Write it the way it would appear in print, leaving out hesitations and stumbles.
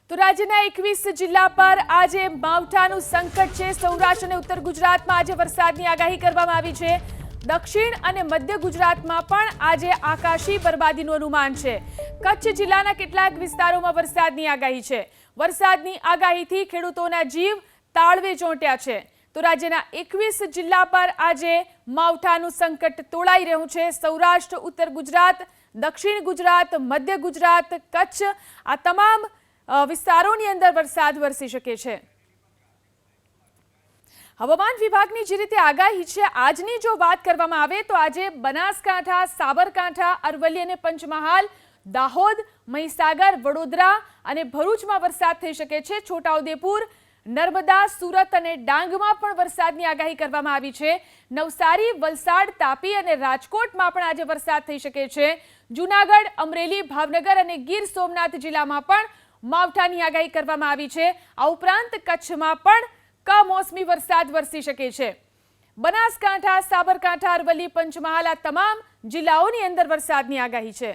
તો રાજ્યના 21 જિલ્લા પર આજે માવઠાનું સંકટ છે। સૌરાષ્ટ્ર અને ઉત્તર ગુજરાતમાં આજે વરસાદની આગાહી કરવામાં આવી છે। દક્ષિણ અને મધ્ય ગુજરાતમાં પણ આજે આકાશી બરબાદીનું અનુમાન છે। કચ્છ જિલ્લાના કેટલાક વિસ્તારોમાં વરસાદની આગાહી છે। વરસાદની આગાહીથી ખેડૂતોના જીવ તાળવે ચોંટ્યા છે। તો રાજ્યના 21 જિલ્લા પર આજે માવઠાનું સંકટ તોળાઈ રહ્યું છે। સૌરાષ્ટ્ર, ઉત્તર ગુજરાત, દક્ષિણ ગુજરાત, મધ્ય ગુજરાત, કચ્છ આ તમામ વિસ્તારોની અંદર વરસાદ વરસી શકે છે। હવામાન વિભાગની જે રીતે આગાહી છે આજની જો વાત કરવામાં આવે તો આજે બનાસકાંઠા, સાબરકાંઠા, અરવલ્લી અને પંચમહાલ, દાહોદ, મહીસાગર, વડોદરા અને ભરૂચમાં વરસાદ થઈ શકે છે। છોટાઉદેપુર, નર્મદા, સુરત અને ડાંગમાં પણ વરસાદની આગાહી કરવામાં આવી છે। નવસારી, વલસાડ, તાપી અને રાજકોટમાં પણ આજે વરસાદ થઈ શકે છે। જૂનાગઢ, અમરેલી, ભાવનગર અને ગીર સોમનાથ જિલ્લામાં પણ માવઠાની આગાહી કરવામાં આવી છે। આ ઉપરાંત કચ્છમાં પણ કમોસમી વરસાદ વરસી શકે છે। બનાસકાંઠા, સાબરકાંઠા, અરવલ્લી, પંચમહાલ આ તમામ જિલ્લાઓની અંદર વરસાદની આગાહી છે।